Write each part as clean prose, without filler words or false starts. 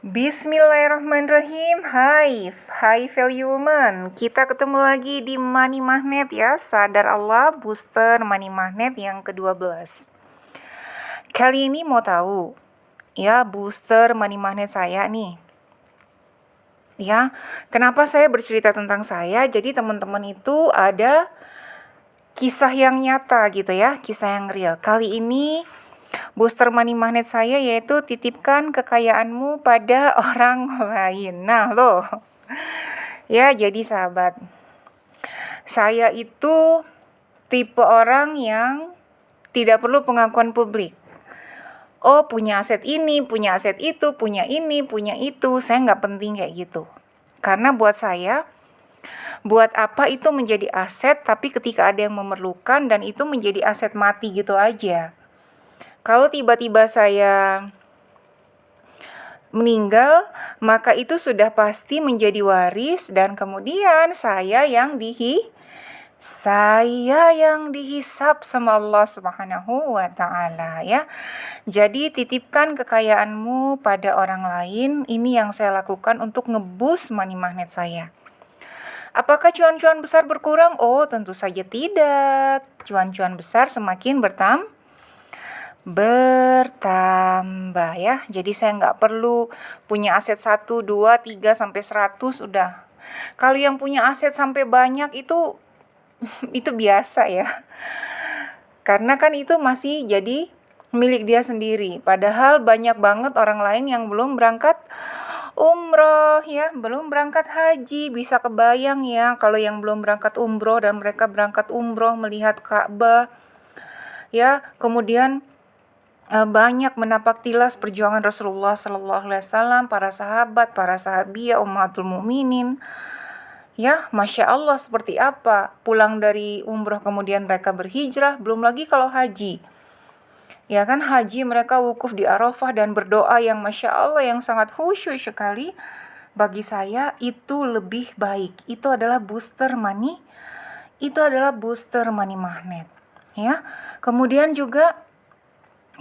Bismillahirrahmanirrahim. Hai value woman. Kita ketemu lagi di Money Magnet ya. Sadar Allah booster Money Magnet yang ke-12. Kali ini mau tahu ya booster Money Magnet saya nih. Ya, kenapa saya bercerita tentang saya? Jadi teman-teman itu ada kisah yang nyata gitu ya, kisah yang real. Kali ini booster Money Magnet saya yaitu titipkan kekayaanmu pada orang lain. Nah loh, ya jadi sahabat, saya itu tipe orang yang tidak perlu pengakuan publik. Oh punya aset ini, punya aset itu, punya ini, punya itu. Saya nggak penting kayak gitu. Karena buat saya, buat apa itu menjadi aset tapi ketika ada yang memerlukan dan itu menjadi aset mati gitu aja. Kalau tiba-tiba saya meninggal, maka itu sudah pasti menjadi waris dan kemudian saya yang dihisap sama Allah Subhanahu wa taala ya. Jadi titipkan kekayaanmu pada orang lain. Ini yang saya lakukan untuk ngeboost Money Magnet saya. Apakah cuan-cuan besar berkurang? Oh, tentu saja tidak. Cuan-cuan besar semakin bertambah ya. Jadi saya nggak perlu punya aset 1, 2, 3 sampai 100 udah. Kalau yang punya aset sampai banyak itu biasa ya. Karena kan itu masih jadi milik dia sendiri. Padahal banyak banget orang lain yang belum berangkat umroh ya, belum berangkat haji. Bisa kebayang ya kalau yang belum berangkat umroh dan mereka berangkat umroh melihat Ka'bah ya, kemudian banyak menapak tilas perjuangan Rasulullah Sallallahu Alaihi Wasallam, para sahabat, para sahabiah, ummatul mukminin. Ya, masya Allah seperti apa pulang dari umroh kemudian mereka berhijrah, belum lagi kalau haji. Ya kan haji mereka wukuf di Arafah dan berdoa yang masya Allah yang sangat khusyuk sekali. Bagi saya itu lebih baik. Itu adalah booster money. Itu adalah booster Money Magnet. Ya, kemudian juga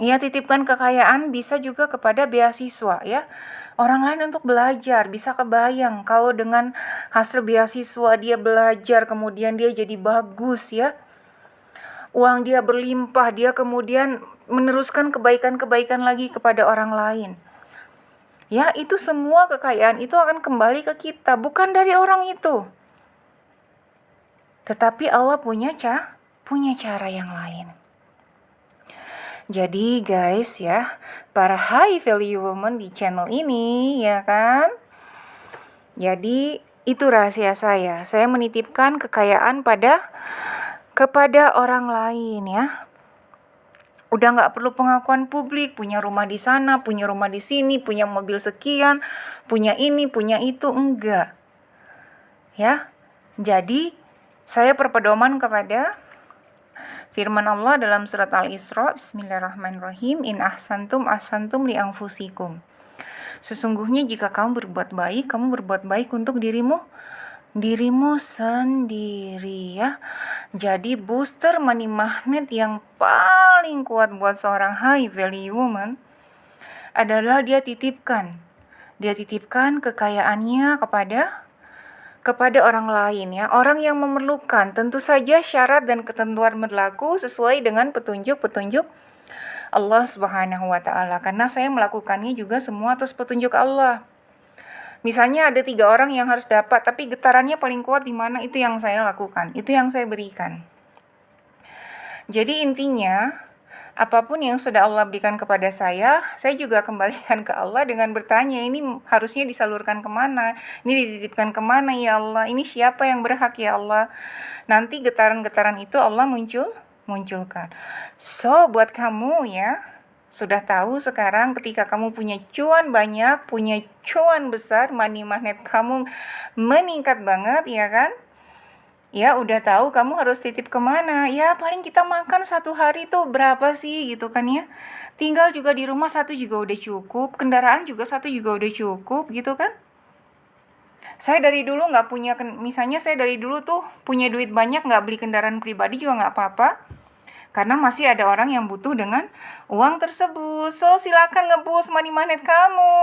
ya titipkan kekayaan bisa juga kepada beasiswa ya. Orang lain untuk belajar, bisa kebayang kalau dengan hasil beasiswa dia belajar kemudian dia jadi bagus ya. Uang dia berlimpah, dia kemudian meneruskan kebaikan-kebaikan lagi kepada orang lain. Ya, itu semua kekayaan itu akan kembali ke kita, bukan dari orang itu. Tetapi Allah punya cara yang lain. Jadi guys ya, para high value woman di channel ini ya kan. Jadi itu rahasia saya. Saya menitipkan kekayaan kepada orang lain ya. Udah nggak perlu pengakuan publik, punya rumah di sana, punya rumah di sini, punya mobil sekian, punya ini, punya itu, enggak. Ya. Jadi saya berpedoman kepada firman Allah dalam surat Al-Isra, Bismillahirrahmanirrahim, In ahsantum li anfusikum. Sesungguhnya jika kamu berbuat baik untuk dirimu sendiri ya. Jadi booster Money Magnet yang paling kuat buat seorang high value woman adalah dia titipkan kekayaannya kepada orang lain ya, orang yang memerlukan. Tentu saja syarat dan ketentuan berlaku sesuai dengan petunjuk Allah Subhanahu wa taala. Karena saya melakukannya juga semua atas petunjuk Allah. Misalnya ada 3 orang yang harus dapat, tapi getarannya paling kuat di mana, itu yang saya lakukan, itu yang saya berikan. Jadi intinya apapun yang sudah Allah berikan kepada saya juga kembalikan ke Allah dengan bertanya, ini harusnya disalurkan kemana? Ini dititipkan kemana ya Allah? Ini siapa yang berhak ya Allah? Nanti getaran-getaran itu Allah munculkan. So, buat kamu ya, sudah tahu sekarang ketika kamu punya cuan banyak, punya cuan besar, Money Magnet kamu meningkat banget ya kan? Ya udah tahu kamu harus titip kemana. Ya paling kita makan satu hari tuh berapa sih gitu kan ya. Tinggal juga di rumah 1 juga udah cukup. Kendaraan juga 1 juga udah cukup gitu kan. Saya dari dulu gak punya, misalnya saya dari dulu tuh punya duit banyak gak beli kendaraan pribadi juga gak apa-apa. Karena masih ada orang yang butuh dengan uang tersebut. So silakan ngeboost Money Magnet kamu.